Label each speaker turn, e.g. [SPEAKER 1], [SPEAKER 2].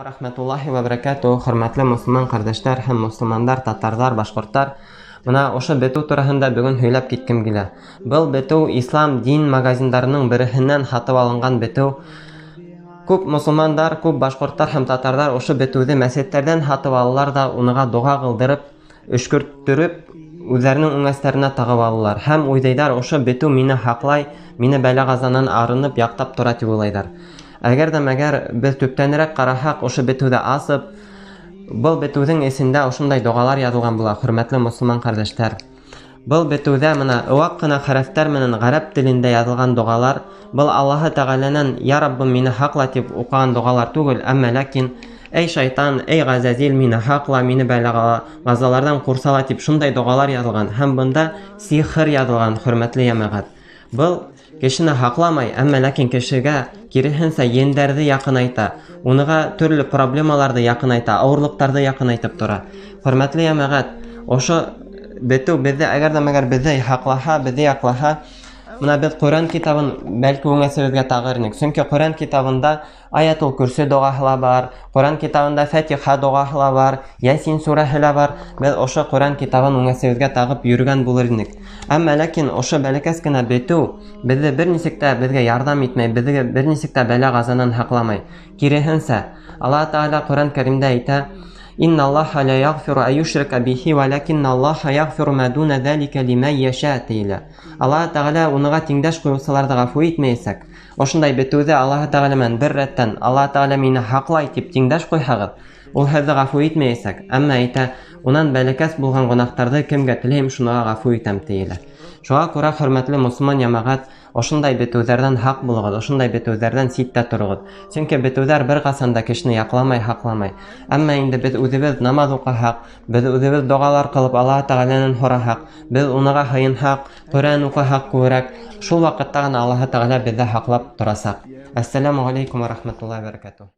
[SPEAKER 1] Рахметуллахи ва баракату, хөрмәтле мөселман кардәшләр һәм мөселмандар, татарлар, башкорттар. Менә ошо бетеү турында бүген һөйләп киткем килә. Был бетеү ислам дин магазиндарының береһеннән сатып алынган бетеү. Күп мөселмандар, күп башкорттар һәм татарлар ошо бетеүҙе мәсеттәрдән сатып алалар да уныга дуга кылдырып, өшкөрттөрөп, үзләренең уңәстәренә тагып алалар. Һәм уйлайдар, ошо бетеү мине һаҡлай, мине бәлә-ҡазанан арынып, яҡтап тора дип уйлайдар. Әгәр без төптәнерәк ҡараһаҡ, ошо бетеүҙе асып, был бетеүҙең эсендә ошондай доғалар яҙылған була, хөрмәтле мөселман ҡәрҙәштәр. Был бетеүҙә менә ыуаҡ ҡына хәрефтәр менән ғәрәп телендә яҙылған доғалар. Был Аллаһ Тәғәләнән «Я Раббым, мине һаҡла» тип уҡыған доғалар түгел, әммә ләкин «Эй шайтан, эй ғәзәзил, мине һаҡла, мине бәлә-ҡазаларҙан ҡурсала» тип шундай доғалар яҙылған. Һәм бында сихыр яҙылған, хөрмәтле йәмәғәт. Был кешене һаҡламай, әммә ләкин кешегә киреһенсә ендәрҙе яҡынайта, уныға төрлө проблемаларҙы яҡынайта, ауырлыҡтарҙы яҡынайтып тора. Хөрмәтле йәмәғәт, ошо бетеү беҙҙе, әгәр беҙҙе һаҡлаһа, беҙҙе яҡлаһа, менә беҙ Ҡөрьән китабын бәлки үңәсебеҙгә тағыр инек. Сөнки Ҡөрьән китабында Аятул Көрсө доғаһы ла бар, Ҡөрьән китабында Фәтиха доғаһы ла бар, Ясин сүрәһе лә бар. Беҙ ошо Ҡөрьән китабын үңәсебеҙгә тағып йөрөгән булыр инек. Әммә ләкин ошо бәләкәс кенә бетеү беҙҙе бер нисек тә беҙгә ярҙам итмәй, беҙгә бер нисек тә бәлә-ҡазанан һаҡламай. Киреһенсә, Аллаһ Тәғәләгә Ҡөрьән Кәримдә әйтә: «Инна Аллаһа ла яғфиру ан юшрика бихи, валякинна Аллаһа яғфиру ма дуна залика лиман яша» тиелә. Аллаһ Тәғәлә уныға тиңдәш ҡуйыусыларҙы ғәфү итмәйәсәк. Ошондай бетеүҙе Аллаһ Тәғәлә менән бер рәттән Аллаһ Тәғәлә мине һаҡлай тип тиңдәш ҡуйһағыҙ, ул һеҙҙе ғәфү итмәйәсәк. Әммә әйтә, унан бәләкәс булған гонаһтарҙы кемгә теләйем, шуныға ғәфү итәм тиелә. Шуға күрә, хөрмәтле мөселман йәмәғәт, ошондай бетеүҙәрҙән һаҡ булығыҙ, ошондай бетеүҙәрҙән ситтә тороғоҙ. Сөнки бетеүҙәр бер ҡасан да кешене яҡламай, һаҡламай. Әммә инде беҙ үҙебеҙ намаҙ уҡыһаҡ, беҙ үҙебеҙ доғалар ҡылып Аллаһ Тәғәләнән һораһаҡ, беҙ уныға һыйынһаҡ, Ҡөрьән уҡыһаҡ күберәк, шул ваҡытта ғына Аллаһ Тәғәлә беҙҙе һаҡлап торасаҡ. Әссәләму ғәләйкүм ва рахмәтуллаһи ва баракатуһ.